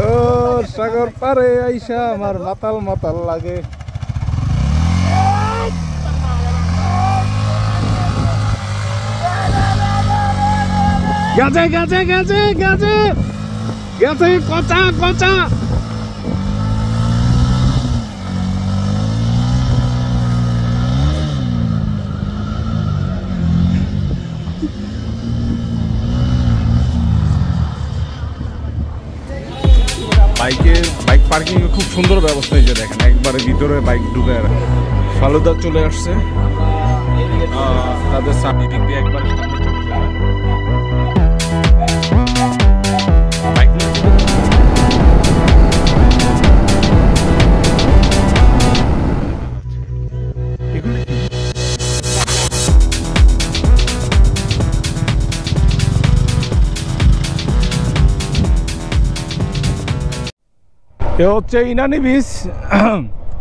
ও সাগর পারে আইসা আমার মাতাল মাতাল লাগে। গেছে গেছে গেছে গেছে গেছে কচা কচা। বাইক পার্কিং এর খুব সুন্দর ব্যবস্থা হয়েছে দেখেন, একবারে ভিতরে বাইক ঢুকে ফালুদা চলে আসছে তাদের সামনে দিক দিয়ে একবার এ হচ্ছে ইনানি বিচ।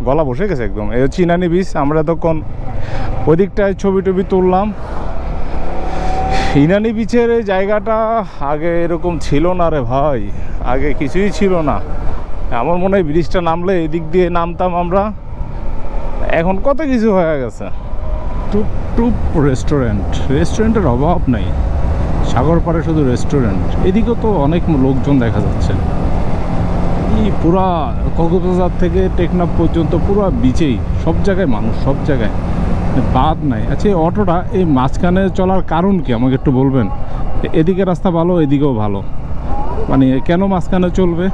গলা বসে গেছে একদম। এ হচ্ছে ইনানি বিচ। আমরা তখন ওই দিকটায় ছবি টবি তুললাম। ইনানি বিচের এই জায়গাটা আগে এরকম ছিল না রে ভাই, আগে কিছুই ছিল না। আমার মনে হয় ব্রিজটা নামলে এদিক দিয়ে নামতাম আমরা, এখন কত কিছু হয়ে গেছে। টুপ টুপ রেস্টুরেন্টের অভাব নেই, সাগর পাড়ে শুধু রেস্টুরেন্ট। এদিকেও তো অনেক লোকজন দেখা যাচ্ছে। পুরা কক্সবাজার থেকে টেকনাফ পর্যন্ত পুরো বিচেই সব জায়গায় মানুষ, সব জায়গায় বাদ নাই। আচ্ছা, এই অটোটা এই মাঝখানে চলার কারণ কি আমাকে একটু বলবেন? এদিকে রাস্তা ভালো, এদিকেও ভালো, মানে কেন মাঝখানে চলবে?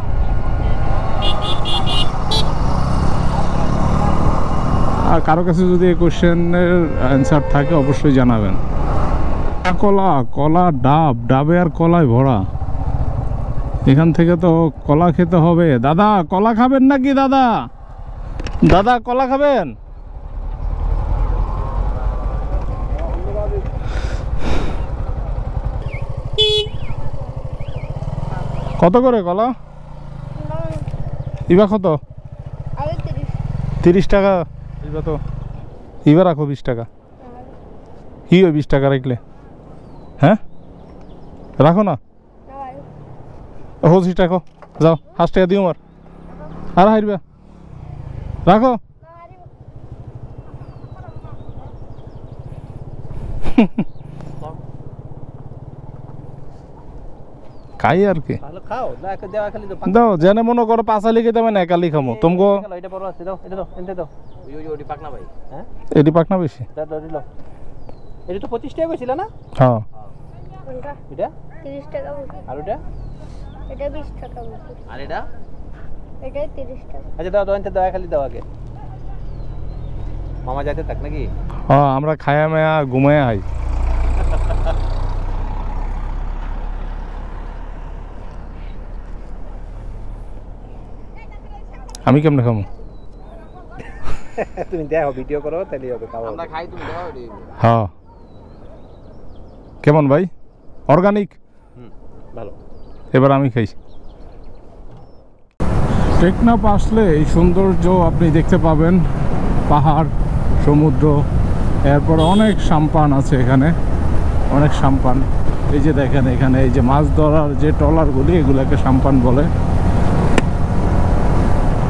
আর কারো কাছে যদি এই কোশ্চেনের অ্যান্সার থাকে অবশ্যই জানাবেন। কলা কলা ডাবে আর কলায় ভরা। এখান থেকে তো কলা খেতে হবে। দাদা কলা খাবেন নাকি? দাদা দাদা কলা খাবেন? কত করে কলা? ইবা কত? 30 টাকা। ইবা তো ইবা রাখো 20 টাকা। কি হয় 20 টাকা রাখলে? হ্যাঁ রাখো না, 25 টাকা যাও। 5 টাকা দিও আমার। আর হারবা রাখো। খাই আর কি দাও, জেনে মনে করো পাঁচালি খেতে আমি একালি খামো। তোমাকে এটি পাকনা বেশি। এটা তো 25 টাকা কইছিল না? হ্যাঁ এটা 30 টাকা বলছি। আর এটা? এটা 20 টাকা বলছি। আর এটা? এটা 30 টাকা। আচ্ছা দাও দোকানতে দাও, খালি দাও আগে। মামা যাইতে থাক নাকি? হ্যাঁ, আমরা খায়া মেয়া ঘুমায়া আই। আমি কেমনে খামো? তুমি দেখো, ভিডিও করো তাহলে হবে। খাও, আমরা খাই, তুমি দাও। হ্যাঁ কেমন ভাই? অর্গানিক? ভালো। এবার আমি খাই। টেকনাফ আসলে এই সৌন্দর্য আপনি দেখতে পাবেন, পাহাড়, সমুদ্র, এরপর অনেক সাম্পান আছে এখানে, অনেক সাম্পান। এই যে দেখেন এখানে এই যে মাছ ধরার যে ট্রলারগুলি, এগুলোকে সাম্পান বলে।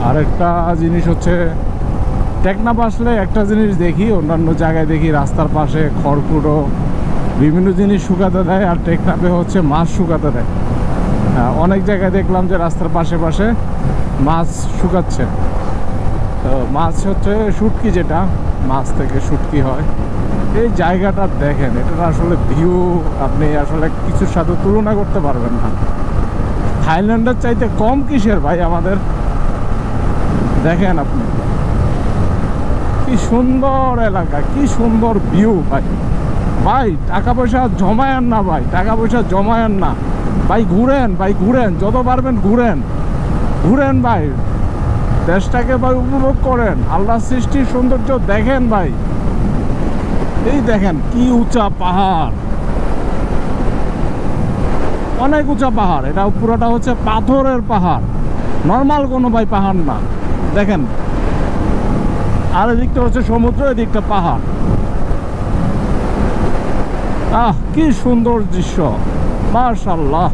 আরেকটা জিনিস হচ্ছে টেকনাফ আসলে একটা জিনিস দেখি, অন্যান্য জায়গায় দেখি রাস্তার পাশে খড়কুটো বিভিন্ন জিনিস শুকাতে দেয়, আর টেকনাফে হচ্ছে মাছ শুকাতে দেয়। অনেক জায়গায় দেখলাম যে রাস্তার পাশে পাশে মাছ শুকাচ্ছে। তো মাছ হচ্ছে শুটকি, যেটা মাছ থেকে শুটকি হয়। এই জায়গাটা দেখেন, এটা আসলে ভিউ আপনি আসলে কিছুর সাথে তুলনা করতে পারবেন না। থাইল্যান্ডের চাইতে কম কিসের ভাই আমাদের? দেখেন আপনি কি সুন্দর এলাকা, কি সুন্দর ভিউ ভাই। ভাই টাকা পয়সা জমায়েন না ভাই, টাকা পয়সা জমায়েন না ভাই। ঘুরেন ভাই, ঘুরেন, যত পারবেন ঘুরেন, ঘুরেন ভাই। দেশটাকে ভাই উপভোগ করেন, আল্লাহর সৃষ্টির সৌন্দর্য দেখেন ভাই। এই দেখেন কি উঁচা পাহাড়, অনেক উঁচা পাহাড়। এটা পুরোটা হচ্ছে পাথরের পাহাড়, নর্মাল কোনো ভাই পাহাড় না। দেখেন, আর এদিকটা হচ্ছে সমুদ্র, এদিকটা পাহাড়। আহ কি সুন্দর দৃশ্য, মাশাআল্লাহ।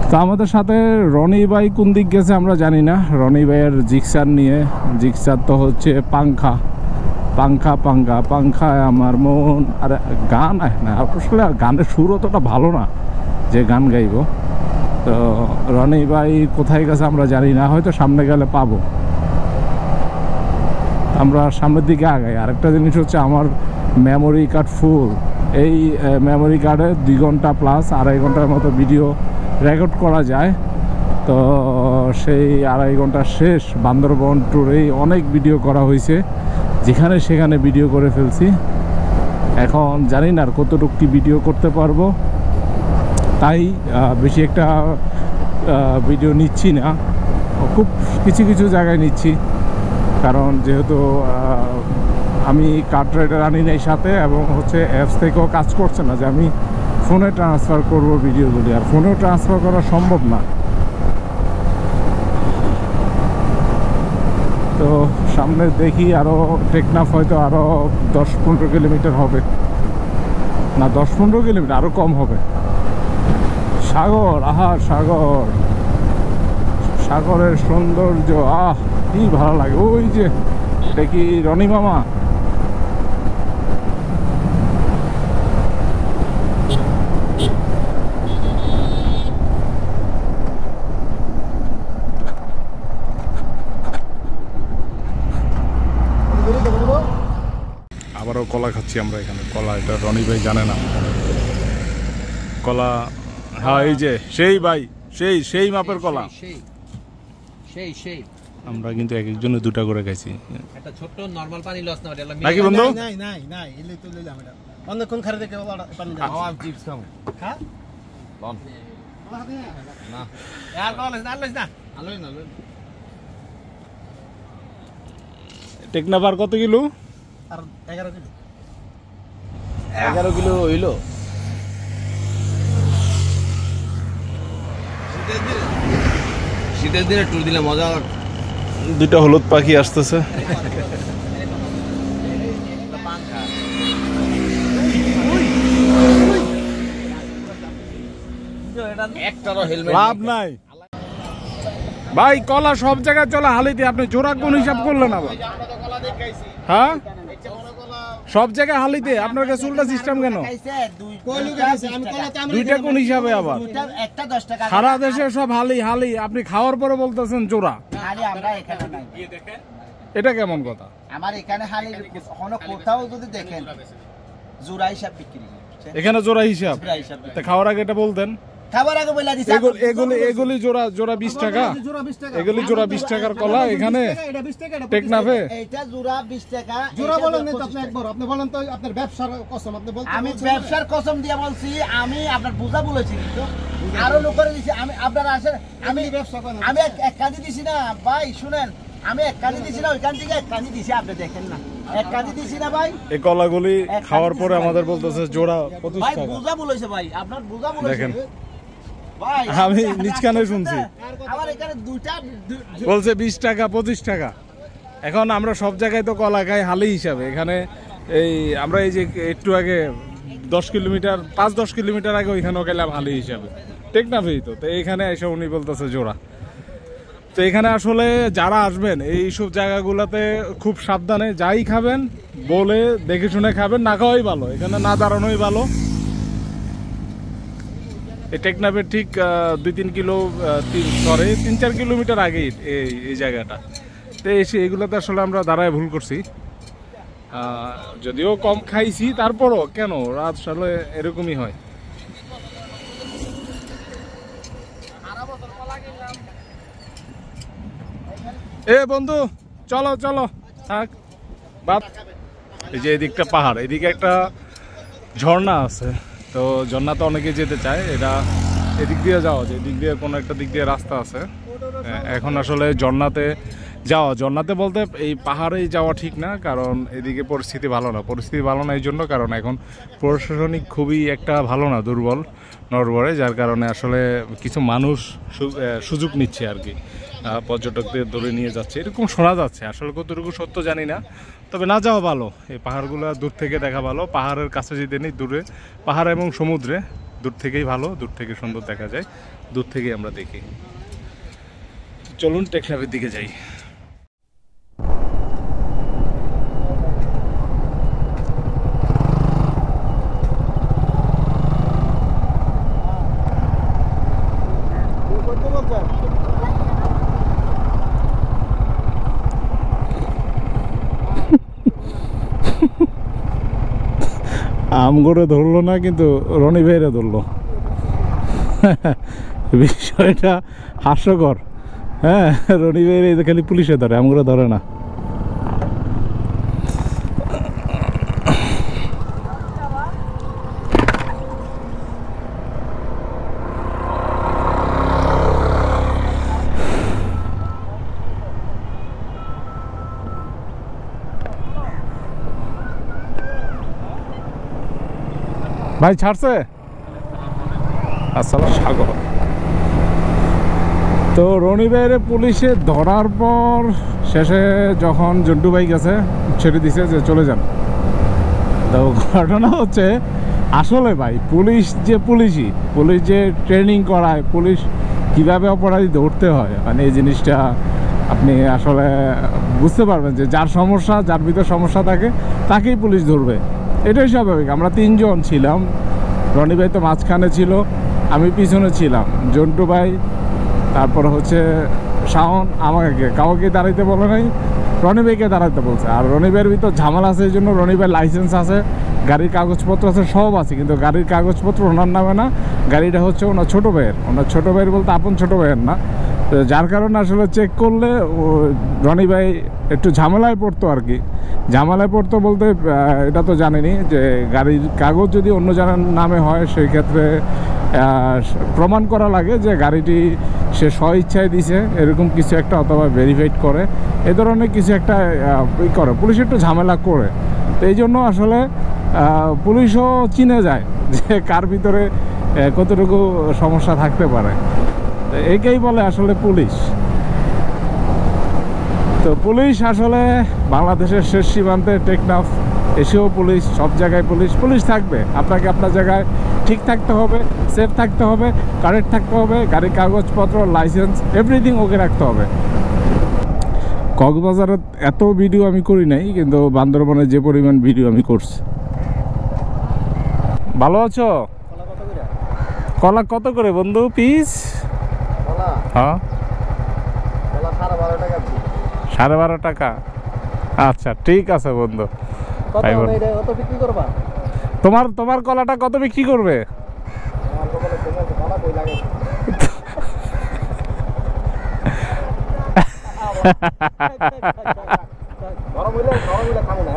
তো আমাদের সাথে রনি ভাই কোন দিক গেছে আমরা জানি না। রনি ভাইয়ের জিক্সার নিয়ে, জিক্সার তো হচ্ছে পাংখা পাংখা পাংখা পাংখায় আমার মন। আর গান না আসলে গানের সুর অতটা ভালো না যে গান গাইব। তো রনি ভাই কোথায় গেছে আমরা জানি না, হয়তো সামনে গেলে পাবো। আমরা সামনের দিকে আগাই। আরেকটা জিনিস হচ্ছে আমার মেমোরি কার্ড ফুল। এই মেমোরি কার্ডে 2 ঘন্টা প্লাস 2.5 ঘন্টার মতো ভিডিও রেকর্ড করা যায়। তো সেই 2.5 ঘন্টা শেষ বান্দরবন ট্যুরেই অনেক ভিডিও করা হয়েছে, যেখানে সেখানে ভিডিও করে ফেলছি। এখন জানি না আর কতটুকু কি ভিডিও করতে পারবো, তাই বেশি একটা ভিডিও নিচ্ছি না। খুব কিছু কিছু জায়গায় নিচ্ছি, কারণ যেহেতু আমি কার্ড রাইডার আনি নাই সাথে, এবং হচ্ছে অ্যাপস থেকেও কাজ করছে না যে আমি ফোনে ট্রান্সফার করব ভিডিওগুলি, আর ফোনেও ট্রান্সফার করা সম্ভব না। তো সামনে দেখি আরও টেকনাফ হয়তো আরও 10-15 কিলোমিটার হবে, না 10-15 কিলোমিটার আরও কম হবে। সাগর, আহা সাগর, সাগরের সৌন্দর্য, আহ কি ভালো লাগে। ওই যে দেখি রনি মামা, আবারও কলা খাচ্ছি আমরা এখানে। কলা, এটা রনি ভাই জানে না কলা। হ্যাঁ এই যে সেই ভাই, সেই মাপের কলা। আমরা কিন্তু এক একজনে 2টা করে খাইছি। একটা ছোট নরমাল পানি লস না এটা নাকি বন্ধু? নাই এলে তো লইলাম এটা অনেকক্ষণ খারে দেখে পানি দাও। আমি চিপস খাবো। হ্যাঁ লন না আর লস না আলোই না। টেকনাফ আর কত কিলো? আর 11 কিলো। 11 কিলো হইলো। শীতের দিনে ট্যুর দিলে মজা। 2টা হলুদ পাখি আসতেছে। লাভ নাই ভাই, কলা সব জায়গায় চলে হালিতে। আপনি জোড়া কোন হিসাব করলেন আবার? হ্যাঁ সব জায়গায় হালিতে, আপনার কাছে উল্টা সিস্টেম কেন? 2টা কোন হিসাবে আবার? সারা দেশে সব হালি হালি, আপনি খাওয়ার পরে বলতেছেন জোড়া। এটা কেমন কথা? আমার এখানে হালি কোথাও যদি দেখেন জোড়া হিসাব বিক্রি করে। এখানে জোড়া হিসাব, তা খাওয়ার আগে এটা বলতেন। খাবার আগে বলে দিছি এগুলি জোড়া 20 টাকা। এগুলি জোড়া 20 টাকার কলা এখানে টেকনাফে। এটা জোড়া 20 টাকা। জোড়া বলেন না তো আপনি একবার, আপনি বলেন তো আপনার ব্যবসার কসম আপনি বলতে। আমি ব্যবসার কসম দিয়ে বলছি, আমি আপনার বুঝা বলেছি, কিন্তু আরো লোকের দিছি। আমি আপনারা আসেন, আমি ব্যবসা করেন। আমি এক কাঁদি দিছি না ভাই, শুনেন, আমি এক কাঁদি দিছি না, ওইখান থেকে এক কাঁদি দিছি, আপনি দেখেন না। এক কাঁদি দিছি না ভাই। এই কলাগুলি খাওয়ার পরে আমাদের বলতেছে জোড়া 25 ভাই টাকা। বুঝা বলেছে ভাই, আপনার বুঝা বলেছে দেখেন ভাই, আমি নিজ কানে শুনছি। আমার এখানে দুইটা বলছে 20 টাকা 25 টাকা। এখন আমরা সব জায়গায় তো কলা খাই হালি হিসাবে। এখানে এই আমরা এই যে একটু আগে 10 কিলোমিটার 5-10 কিলোমিটার আগে ওইখানেও গেলাম হালি হিসাবে, টেকনাফেই তো। তো এইখানে এসে উনি বলতেছে জোড়া। তো এখানে আসলে যারা আসবেন এইসব জায়গাগুলোতে খুব সাবধানে যাই খাবেন বলে দেখে শুনে খাবেন, না খাওয়াই ভালো, এখানে না দাঁড়ানোই ভালো। এই টেকনাফের ঠিক 2-3 কিলো 3-4 কিলোমিটার আগেই এই জায়গাটা। তো এসে এগুলোতে আসলে আমরা দাঁড়ায় ভুল করছি, যদিও কম খাইছি, তারপরও কেন রাত আসলে এরকমই হয়। এ বন্ধু চলো চলো থাক বাপ। এই যে এদিকটা পাহাড়, এদিকে একটা ঝর্ণা আছে। তো ঝর্ণাতে অনেকে যেতে চায়, এটা এদিক দিয়ে যাওয়া যায়, এদিক দিয়ে কোনো একটা দিক দিয়ে রাস্তা আছে। এখন আসলে ঝর্ণাতে বলতে এই পাহাড়েই যাওয়া ঠিক না, কারণ এদিকে পরিস্থিতি ভালো না। এই জন্য কারণ এখন প্রশাসনিক খুবই একটা ভালো না, দুর্বল নড়বড়ে, যার কারণে আসলে কিছু মানুষ সুযোগ নিচ্ছে আর কি, পর্যটকদের ধরে নিয়ে যাচ্ছে, এরকম শোনা যাচ্ছে। আসলে কতটুকু সত্য জানি না, তবে না যাওয়া ভালো। এই পাহাড়গুলো দূর থেকে দেখা ভালো, পাহাড়ের কাছে যেতে নেই, দূরে পাহাড় এবং সমুদ্রে দূর থেকেই ভালো, দূর থেকে সুন্দর দেখা যায়, দূর থেকেই আমরা দেখি। চলুন টেকনাফের দিকে যাই। আমগরে ধরলো না, কিন্তু রনি ভাইরে ধরলো। বিষয়টা হাস্যকর। হ্যাঁ, রনি ভাইরে খালি পুলিশে ধরে, আমগরে ধরে না। ভাই ছাড়ছে? আসসালাম সাগর। তো রনি ভাইয়ের পুলিশে ধরার পর শেষে যখন জন্টু ভাই গেছে, ছেড়ে দিছে যে চলে যান। তো ঘটনা হচ্ছে আসলে ভাই পুলিশ যে পুলিশ যে ট্রেনিং করায়, পুলিশ কিভাবে অপরাধী ধরতে হয়, মানে এই জিনিসটা আপনি আসলে বুঝতে পারবেন যে যার সমস্যা, যার ভিতরে সমস্যা থাকে তাকেই পুলিশ ধরবে। এটাই স্বাভাবিক। আমরা তিনজন ছিলাম, রনি ভাই তো মাঝখানে ছিল, আমি পিছনে ছিলাম, জন্টু ভাই, তারপর হচ্ছে শাওন। আমাকে কাউকে দাঁড়াইতে বলে নাই, রনি ভাইকে দাঁড়াইতে বলছে। আর রনি ভাইয়ের ভিতর ঝামেলা আছে, এই জন্য রনি ভাইয়ের লাইসেন্স আছে, গাড়ির কাগজপত্র আছে, সব আছে, কিন্তু গাড়ির কাগজপত্র ওনার নামে না, গাড়িটা হচ্ছে ওনার ছোটো ভাইয়ের। ওনার ছোটো ভাইয়ের বলতে আপন ছোটো ভাইয়ের না। তো যার কারণে আসলে চেক করলে রনি ভাই একটু ঝামেলায় পড়তো আর কি। ঝামেলায় পড়তো বলতে এটা তো জানেনি যে গাড়ির কাগজ যদি অন্য জনের নামে হয়, সেই ক্ষেত্রে প্রমাণ করা লাগে যে গাড়িটি সে স্ব ইচ্ছায় দিছে, এরকম কিছু একটা, অথবা ভেরিফাইড করে, এ ধরনের কিছু একটা করে, পুলিশ একটু ঝামেলা করে। তো এই জন্য আসলে পুলিশও চিনে যায় যে কার ভিতরে কতটুকু সমস্যা থাকতে পারে। তো একেই বলে আসলে পুলিশ। তো পুলিশ আসলে বাংলাদেশের শেষ সীমান্তে টেকনাফ এসেও পুলিশ, সব জায়গায় পুলিশ থাকবে। আপনাকে আপনার জায়গায় ঠিক থাকতে হবে, সেফ থাকতে হবে, কারেক্ট থাকতে হবে, গাড়ির কাগজপত্র, লাইসেন্স, এভরিথিং ওকে রাখতে হবে। কক্সবাজারে এত ভিডিও আমি করি নাই, কিন্তু বান্দরবনে যে পরিমাণ ভিডিও আমি করছি। ভালো আছো? কলা কত করে বন্ধু পিস? হ্যাঁ, 12.5 টাকা। আচ্ছা ঠিক আছে বন্ধু। তোমার কলাটা কত বিক্রি করবে?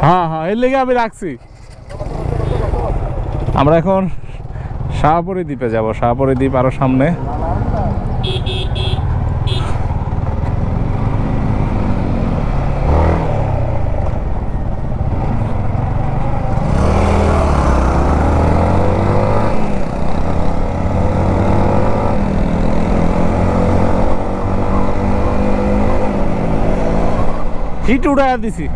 হ্যাঁ হ্যাঁ, এর লেগে আমি রাখছি। আমরা এখন শাহপুরী দ্বীপে যাব। শাহপুরী দ্বীপ আরো সামনে। হিট উড়াইয়া দিছি,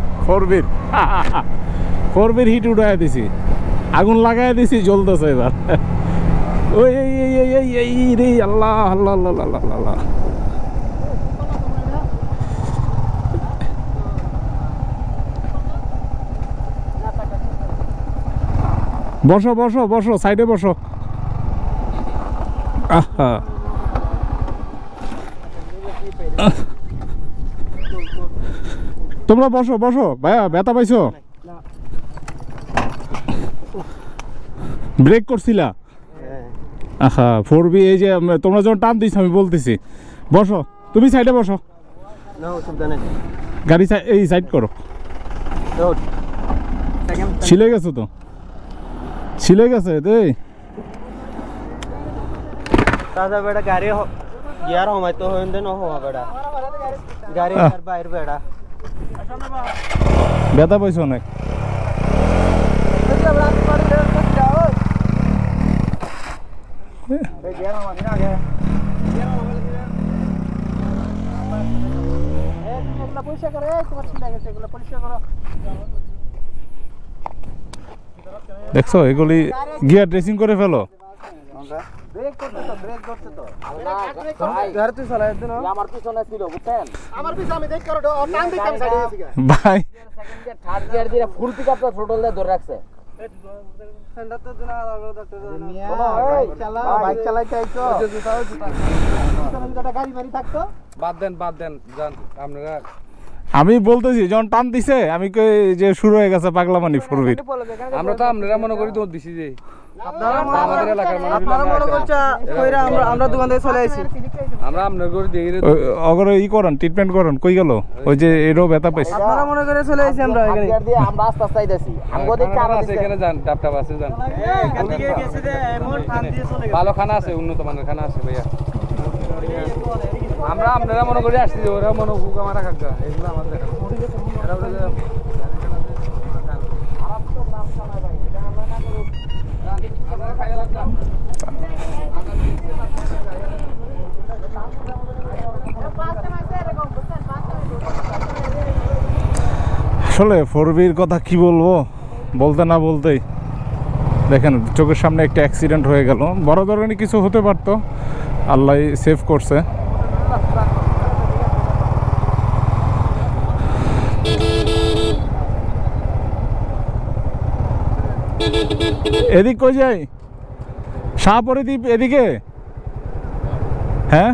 ফোরবির হিট উড়াইয়া দিছি, আগুন লাগাইয়া দিছি, জ্বলতেছে এবার। ওই রে আল্লাহ আল্লাহ আল্লাহ আল্লাহ আল্লাহ। বসো বসো বসো, সাইডে বসো। আহা, তোমরা বসো বসো। ভাইয়া ব্যথা পাইছো? ব্রেক করছিলা? আহা, 4B এই যে তোমরা যখন টান দিছ আমি বলতেছি। বসো, তুমি সাইডে বসো। গাড়ি এই সাইড করো। ছিলে গেছো তো, ছিলে গেছে এই দাদা বেটা গাড়ি গিয়ার হমাই তো হইন দেন হওয়া বেটা গাড়ি আর বাইরে বেটা ব্যথা পাইছো অনেক? দেখছো এগুলি গিয়ার ড্রেসিং করে ফেলো। ব্রেক করতে তো ব্রেক করতে তো আমার পিছনে ছিল বুঝছেন আমার পিছে আমি দেখ করো টান দিতাম সাইডে গেছি গা। ভাই সেকেন্ড গিয়ার থার্ড গিয়ার দিয়ে ফুল পিকআপটা থ্রোটল দিয়ে ধরে রাখছে বাইক চালাইতে আইছো গাড়ি মারি থাকতো বাদ দেন যান আপনারা আমি বলতেছি যখন টান দিছে আমি কই যে শুরু হয়ে গেছে পাগলামানি ফোরবিট। আমরা তো আপনারা মনে করি দৌড় দিছি যে আমাদের এলাকার মানুষ আমরা দোকান থেকে চলে আইছি আমরা আপনার করে দিয়ে অগর ই করেন ট্রিটমেন্ট করেন কই গেল ওই যে এরও ব্যথা পাইছে। আপনারা মনে করে চলে আইছি আমরা এখানে আমরা আস্তে আস্তে আইতাছি আমগো দেখি খানা আছে এখানে যান টাপটাপ আছে যান ভালো খানা আছে উন্নত মানের খানা আছে ভাইয়া আমরা আপনারা মনে করি আসছি ওরা মনে হুক আমার কাকা এগুলো আমার দেখা আসলে ফোরবির কথা কি বলবো বলতে না বলতেই দেখেন চোখের সামনে একটা অ্যাক্সিডেন্ট হয়ে গেল। বড় ধরনের কিছু হতে পারতো, আল্লাহ সেভ করছে। এদিক কই যাই শাহপরিদ্বীপ এদিকে হ্যাঁ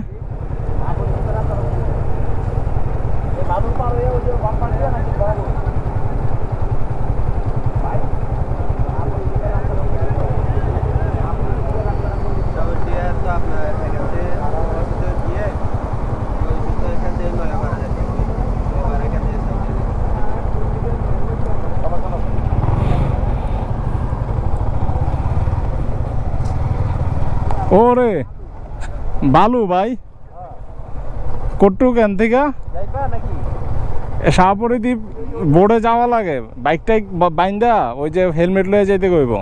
ওরে বালু ভাই কট্টু কেন থেকে শাহপরিদ্বীপ বোর্ডে যাওয়া লাগে বাইকটা বাইন্দা ওই যে হেলমেট লয়ে যাইতে কইব।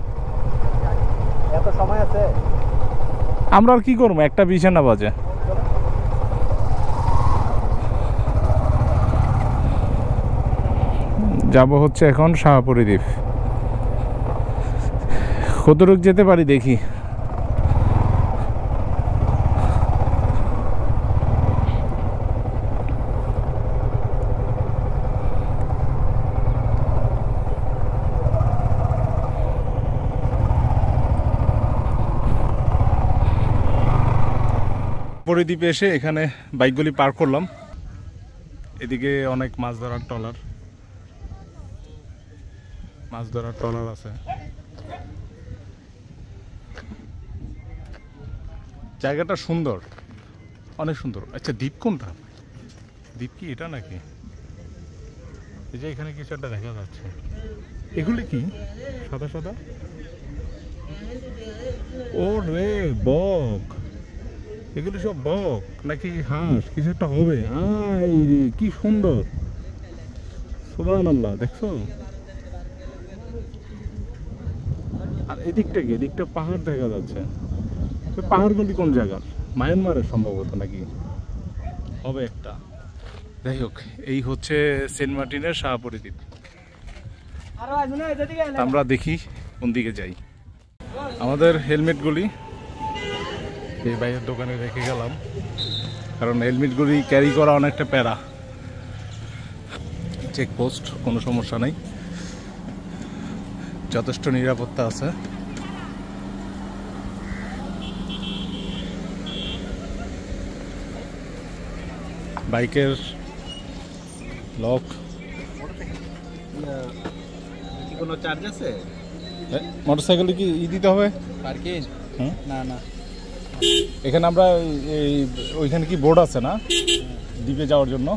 এত সময় আছে আমরা আর কি করবো, 1:20 না বাজে। যাব হচ্ছে এখন শাহপরিদ্বীপ, কতটুক যেতে পারি দেখি। পরিদ্বীপে এসে এখানে বাইকগুলি পার্ক করলাম। এদিকে অনেক মাছ ধরার ট্রলার আছে। জায়গাটা সুন্দর, অনেক সুন্দর। আচ্ছা দ্বীপ কোনটা? দ্বীপ কি এটা নাকি? এই যে এখানে কিছু একটা দেখা যাচ্ছে, এগুলি কি সাদা সাদা? ও রে বক, এগুলো সব বক নাকি হাঁস, কিছু একটা হবে। কি সুন্দর, সুবহানাল্লাহ। দেখছো? আর এদিকটা কি? এদিকটা পাহাড় দেখা যাচ্ছে। পাহাড়গুলি কোন জায়গার? মায়ানমারের সম্ভবত নাকি হবে একটা। যাই হোক, এই হচ্ছে সেন্ট মার্টিনের শাহপরিদ্বীপ। আমরা দেখি কোন দিকে যাই। আমাদের হেলমেটগুলি এই বাইরের দোকানে রেখে গেলাম, কারণ হেলমেটগুলি ক্যারি করা অনেকটা প্যারা। চেকপোস্ট, কোনো সমস্যা নেই, যথেষ্ট নিরাপত্তা আছে। বাইকের লক, কোনো চার্জ আছে? মোটরসাইকেলে কি দিতে হবে পার্কিং? না না, এখানে আমরা ওইখানে কি বোর্ড আছে না দ্বীপে যাওয়ার জন্য?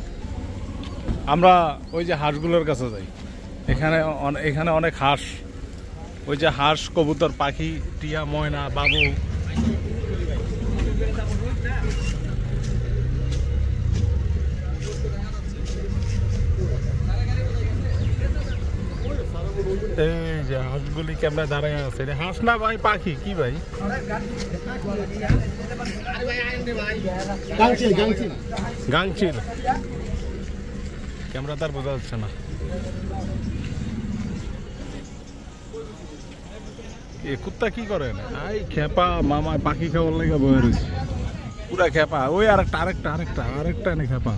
আমরা ওই যে হাঁসগুলোর কাছে যাই। এখানে অনেক হাঁস, ওই যে হাঁস, কবুতর, পাখি, টিয়া, ময়না, বাবু। এই যে হাঁসগুলি ক্যামেরা দাঁড়ায় আছে। হাঁস না ভাই, পাখি। কি ভাই? গাংচিল। ক্যামেরা তার বোঝা যাচ্ছে না। এ কুত্তা কি করে না আই খেপা মামা পাখি খাওয়ার লাগে বয়ে রয়েছে পুরা খেপা ওই আরেকটা এনে খেপা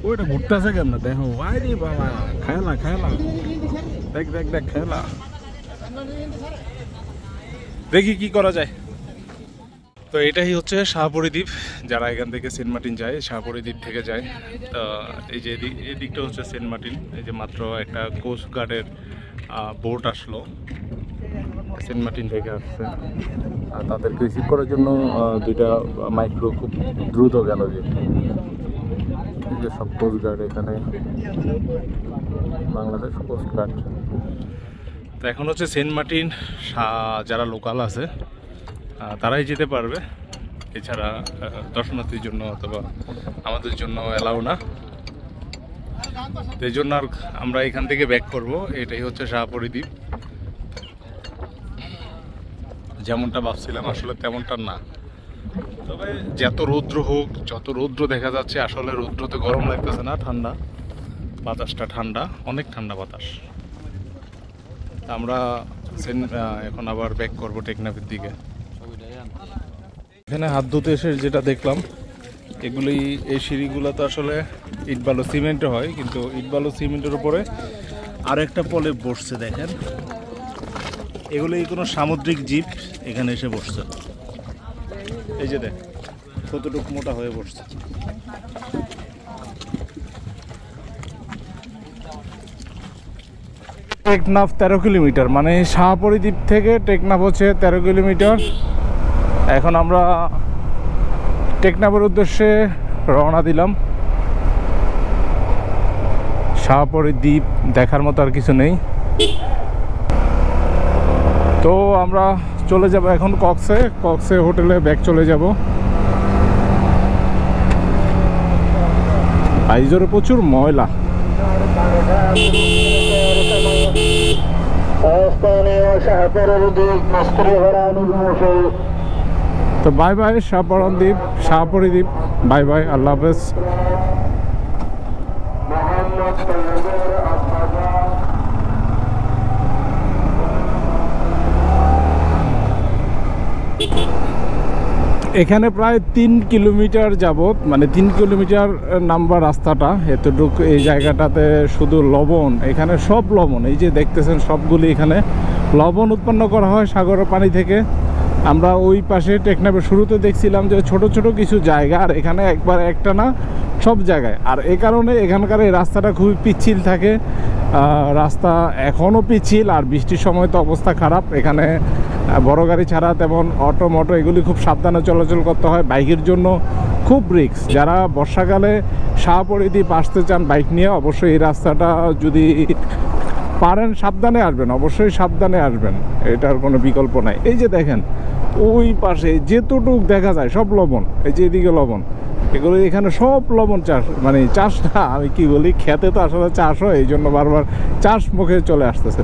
ওইটা ঘুরতেছে কেন দেখো আই রে বাবা খেলা দেখ খেলা দেখি কি করা যায়। তো এটাই হচ্ছে শাহপুরী দ্বীপ। যারা এখান থেকে সেন্ট মার্টিন যায় শাহপুরী দ্বীপ থেকে যায়। তো এই যে এই দিকটা হচ্ছে সেন্ট মার্টিন। এই যে মাত্র একটা কোস্ট গার্ডের বোট আসলো সেন্ট মার্টিন থেকে আসছে, আর তাদেরকে রিসিভ করার জন্য দুইটা মাইক্রো খুব দ্রুত গেল। যে সব কোস্ট গার্ড এখানে, বাংলাদেশ কোস্ট গার্ড। তো এখন হচ্ছে সেন্ট মার্টিন যারা লোকাল আছে তারাই যেতে পারবে, এছাড়া দর্শনার্থীর জন্য অথবা আমাদের জন্য অ্যালাউ না। এই জন্য আর আমরা এখান থেকে ব্যাক করব। এটাই হচ্ছে শাহপুরী দ্বীপ। যেমনটা ভাবছিলাম আসলে তেমনটা না, তবে যত রৌদ্র হোক, যত রৌদ্র দেখা যাচ্ছে আসলে রৌদ্রতে গরম লাগতেছে না, ঠান্ডা বাতাসটা ঠান্ডা, অনেক ঠান্ডা বাতাস। আমরা এখন আবার ব্যাক করব টেকনাফের দিকে। এখানে হাত ধুতে এসে যেটা দেখলাম, এগুলি এই সিঁড়িগুলো তো আসলে ইট বালু সিমেন্টের হয়, কিন্তু ইট বালু সিমেন্টের উপরে আরেকটা পলে বসছে দেখেন। এগুলি কোনো সামুদ্রিক জীব এখানে এসে বসছে। এই যে দেখ কতটুকু মোটা হয়ে বসছে। টেকনাফ 13 কিলোমিটার, মানে শাহপুরী দ্বীপ থেকে টেকনাফ হচ্ছে 13 কিলোমিটার। এখন আমরা টেকনাফের উদ্দেশ্যে রওনা দিলাম। শাহপুরী দ্বীপ দেখার মতো আর কিছু নেই, তো আমরা চলে যাব এখন কক্সে হোটেলে ব্যাক চলে যাব। আইজরে প্রচুর ময়লা। তো বাই বাই শাহপুরী দ্বীপ, বাই বাই, আল্লাহ হাফেজ। এখানে প্রায় 3 কিলোমিটার যাবত, মানে 3 কিলোমিটার নাম্বার রাস্তাটা, এতটুকু এই জায়গাটাতে শুধু লবণ। এখানে সব লবণ, এই যে দেখতেছেন সবগুলি এখানে লবণ উৎপন্ন করা হয় সাগরের পানি থেকে। আমরা ওই পাশে টেকনাফের শুরুতে দেখছিলাম যে ছোট ছোট কিছু জায়গা, আর এখানে একবার একটা না সব জায়গায়। আর এই কারণে এখানকার এই রাস্তাটা খুবই পিচ্ছিল থাকে। রাস্তা এখনও পিচ্ছিল, আর বৃষ্টির সময় তো অবস্থা খারাপ। এখানে বড় গাড়ি ছাড়া তেমন অটো এগুলি খুব সাবধানে চলাচল করতে হয়। বাইকের জন্য খুব রিস্ক। যারা বর্ষাকালে শাহপুরী দ্বীপ আসতে চান বাইক নিয়ে, অবশ্যই এই রাস্তাটা যদি পারেন সাবধানে আসবেন, অবশ্যই সাবধানে আসবেন, এটার কোনো বিকল্প নাই। এই যে দেখেন ওই পাশে যেতটুক দেখা যায় সব লবণ, এই যে এদিকে লবণ, এগুলো এখানে সব লবণ চাষ, মানে চাষটা আমি কি বলি, খেতে তো আসলে চাষ হয়, এই জন্য বারবার চাষ মুখে চলে আসতেছে।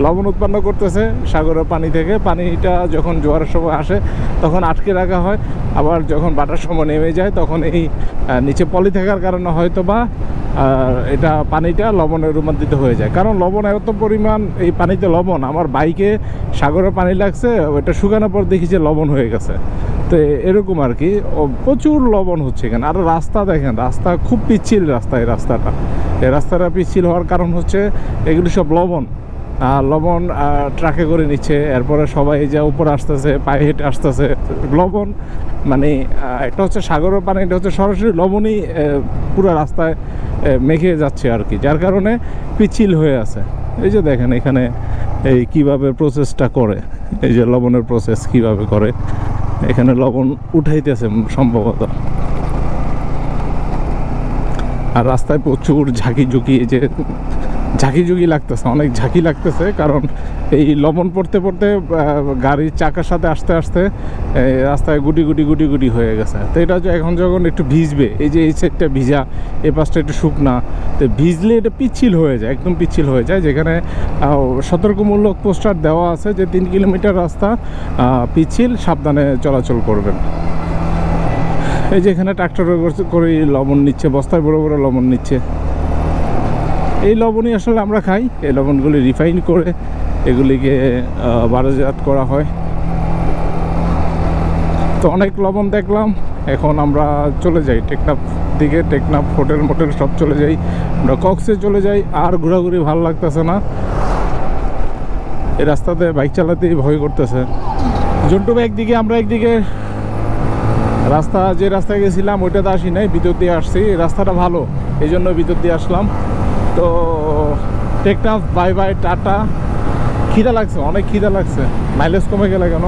লবণ উৎপন্ন করতেছে সাগরের পানি থেকে। পানিটা যখন জোয়ারের সময় আসে তখন আটকে রাখা হয়, আবার যখন বাটার সময় নেমে যায় তখন এই নিচে পলি থাকার কারণে হয়তো বা এটা পানিটা লবণের রূপান্তরিত হয়ে যায়। কারণ লবণ এত পরিমাণ এই পানিতে লবণ, আমার বাইকে সাগরের পানি লাগছে, ওইটা শুকানোর পর দেখি যে লবণ হয়ে গেছে। তো এরকম আর কি, প্রচুর লবণ হচ্ছে এখানে। আর রাস্তা দেখেন, রাস্তা খুব পিচ্ছিল রাস্তা। এই রাস্তাটা পিচ্ছিল হওয়ার কারণ হচ্ছে এগুলি সব লবণ, লবণ ট্রাকে করে নিচ্ছে, এরপরে সবাই যা উপরে আসতেছে, পায়ে হেঁটে আসতেছে। লবণ মানে একটা হচ্ছে সাগরের পানি, এটা হচ্ছে সরাসরি লবণই পুরো রাস্তায় মেখে যাচ্ছে আর কি, যার কারণে পিচ্ছিল হয়ে আছে। এই যে দেখেন এখানে এই কিভাবে প্রসেসটা করে, এই যে লবণের প্রসেস কিভাবে করে, এখানে লবণ উঠাইতেছে সম্ভবত। আর রাস্তায় প্রচুর ঝাঁকি এই যে ঝাঁকি লাগতেছে, অনেক ঝাঁকি লাগতেছে, কারণ এই লবণ পড়তে গাড়ির চাকার সাথে আস্তে আস্তে রাস্তায় গুটি হয়ে গেছে। তো এটা এখন যখন একটু ভিজবে, এই যে এই সাইডটা ভিজা, এই পাশটা একটু শুকনা, তো ভিজলে এটা পিচ্ছিল হয়ে যায়, একদম পিচ্ছিল হয়ে যায়। যেখানে সতর্কমূলক পোস্টার দেওয়া আছে যে 3 কিলোমিটার রাস্তা পিচ্ছিল, সাবধানে চলাচল করবেন। এই যে এখানে ট্রাক্টরে করে লবণ নিচ্ছে, বস্তায় বড় লবণ নিচ্ছে। এই লবণই আসলে আমরা খাই। এই লবণগুলি রিফাইন করে এগুলিকে বাজারজাত করা হয়। তো অনেক লবণ দেখলাম, এখন আমরা চলে যাই টেকনাফ দিকে। টেকনাফ হোটেল মোটেল সব চলে যাই, আমরা কক্সে চলে যাই। আর ঘোরাঘুরি ভালো লাগতেছে না, এই রাস্তাতে বাইক চালাতেই ভয় করতেছে। জন্টু ভাই একদিকে, আমরা একদিকে। রাস্তা যে রাস্তায় গেছিলাম ওইটাতে আসি নাই, ভিতর দিয়ে আসছি। রাস্তাটা ভালো, এই জন্য ভিতর দিয়ে আসলাম। তো টেকনাফ বাই বাই, টাটা। খিদা লাগছে, অনেক খিদা লাগছে। মাইলেজ কমে গেলে কেন?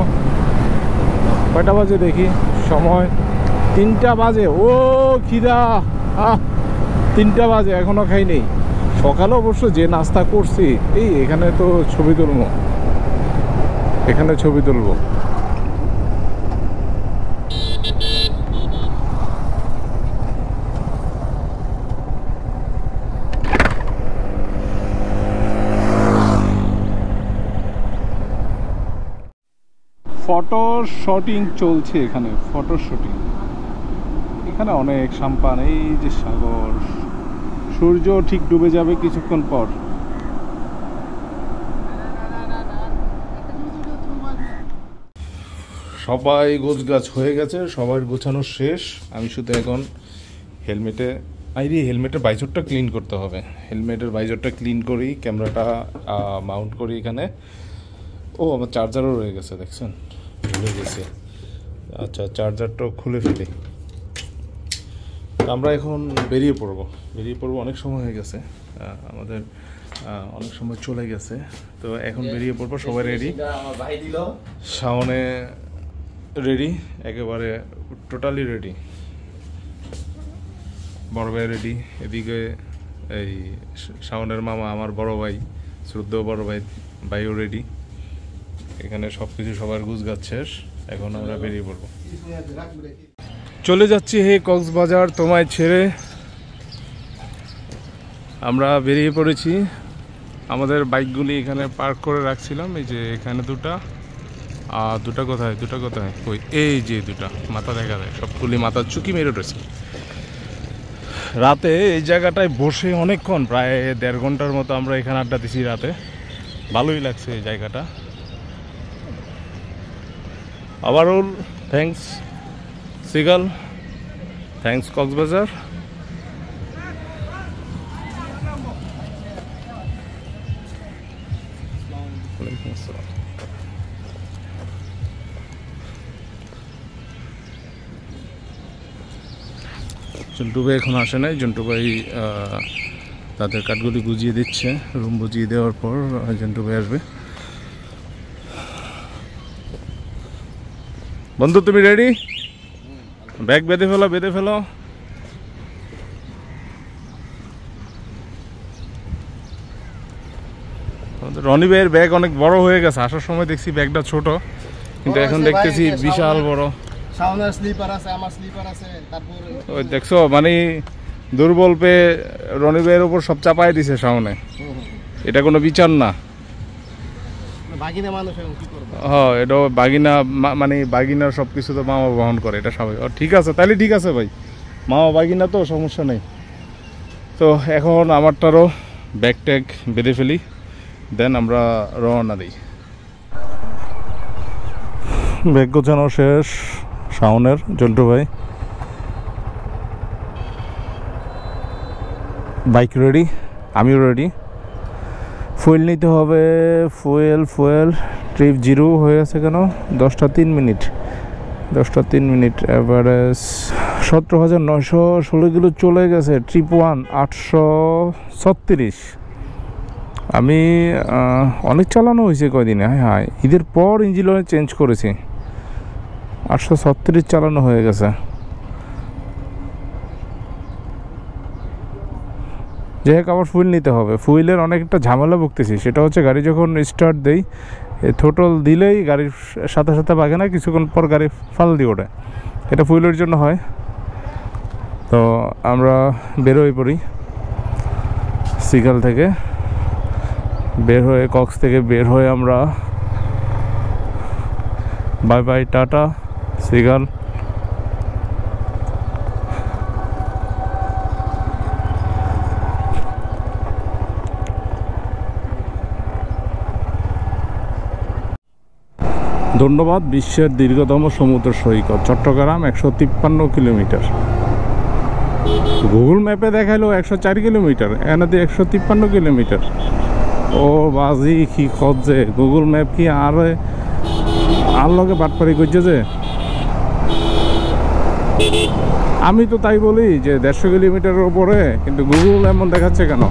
কয়টা বাজে দেখি, সময় 3টা বাজে। ও খিদা, 3টা বাজে, এখনো খাই নেই। সকালে অবশ্য যে নাস্তা করছি, এই এখানে তো ছবি তুলবো, এখানে ছবি তুলবো। ফটো শুটিং চলছে এখানে, ফটো শুটিং। এখানে অনেক সাম্পান, এই যে সাগর, সূর্য ঠিক ডুবে যাবে কিছুক্ষণ পর। সবাই গোছগাছ হয়ে গেছে, সবার গোছানো শেষ। আমি শুধু এখন হেলমেটের বাইজরটা ক্লিন করতে হবে। হেলমেটের বাইজরটা ক্লিন করি, ক্যামেরাটা মাউন্ট করি এখানে। ও আমার চার্জারও রয়ে গেছে, দেখছেন, ভুলে গেছে। আচ্ছা, চার্জারটাও খুলে ফেলি। আমরা এখন বেরিয়ে পড়বো। অনেক সময় হয়ে গেছে আমাদের, অনেক সময় চলে গেছে। তো এখন বেরিয়ে পড়বো, সবাই রেডি। শাওনে রেডি, একেবারে টোটালি রেডি। বড় ভাই রেডি, এদিকে এই শাওনের মামা আমার বড় ভাই, শ্রদ্ধেয় বড় ভাইও রেডি। এখানে সব কিছু সবার গুছগাছ শেষ, এখন আমরা বেরিয়ে পড়বো। চলে যাচ্ছি হে কক্সবাজার তোমায় ছেড়ে। আমরা বেরিয়ে পড়েছি। আমাদের বাইকগুলি এখানে পার্ক করে রাখছিলাম, এই যে এখানে দুটা। আর দুটা কোথায় ওই এই যে দুটা মাথা দেখা যায়, সবগুলি মাথার চুকি মেরে উঠেছে। রাতে এই জায়গাটায় বসে অনেকক্ষণ, প্রায় 1.5 ঘন্টার মতো আমরা এখানে আড্ডা দিছি রাতে। ভালোই লাগছে এই জায়গাটা। Overall thanks seagull, thanks Cox's Bazar. Jontu ভাই এখন আসে নাই, জন্টু ভাই তাদের কাঠগুলি বুঝিয়ে দিচ্ছে। রুম বুঝিয়ে দেওয়ার পর জন্টু ভাই আসবে। বন্ধু তুমি রেডি? ব্যাগ বেঁধে ফেলো। রনি ভাইয়ের ব্যাগ অনেক বড় হয়ে গেছে, আসার সময় দেখছি ব্যাগটা ছোট, কিন্তু এখন দেখতেছি বিশাল বড়। শাওনের স্লিপার আছে, আমার স্লিপার আছে, তারপর ওই দেখছো, মানে দুর্বল পেয়ে রনি ভাইয়ের উপর সব চাপাই দিছে শাওনে। এটা কোনো বিচার না। বাগিনা মানুষ এখন কি করবে? হ্যাঁ, এটা বাগিনা, মানে বাগিনার সব কিছু তো মামা বহন করে, এটা স্বাভাবিক। ঠিক আছে, তাহলে ঠিক আছে ভাই, মামা বাগিনা তো সমস্যা নেই। তো এখন আমারটারও ব্যাগ ট্যাগ বেঁধে ফেলি, দেন আমরা রওনা দিই। ব্যাগ গোছানো শেষ শাওনের, জন্টু ভাই বাইক রেডি, আমিও রেডি। ফুয়েল নিতে হবে, ফুয়েল ট্রিপ 0 হয়ে আছে কেন? 10টা 3 মিনিট অ্যাভারেজ 17,916 কিলো চলে গেছে। ট্রিপ 1 836। আমি অনেক চালানো হয়েছে কয়দিনে। হ্যাঁ, ঈদের পর ইঞ্জিন অয়েল চেঞ্জ করেছি। 836 চালানো হয়ে গেছে। যাই হোক, আবার ফুয়েল নিতে হবে। ফুয়েলের অনেকটা ঝামেলা ভুগতেছি, সেটা হচ্ছে গাড়ি যখন স্টার্ট দেই, থ্রোটল দিলেই গাড়ির সাথে সাথে বাগে না, কিছুক্ষণ পর গাড়ি ফাল দিয়ে ওঠে। এটা ফুয়েলের জন্য হয়। তো আমরা বেরোই পড়ি সিগাল থেকে, কক্স থেকে বের হয়ে আমরা বাই বাই, টাটা সিগাল। ধন্যবাদ। বিশ্বের দীর্ঘতম সমুদ্র সৈকত চট্টগ্রাম 153 কিলোমিটার। গুগল ম্যাপে দেখাইলো 104 কিলোমিটার, এনাতে 153 কিলোমিটার। ও বাজি কি খোঁজে গুগল ম্যাপ, কি আর লগে বাটপারি করছে যে। আমি তো তাই বলি যে 150 কিলোমিটারের উপরে, কিন্তু গুগল এমন দেখাচ্ছে কেন?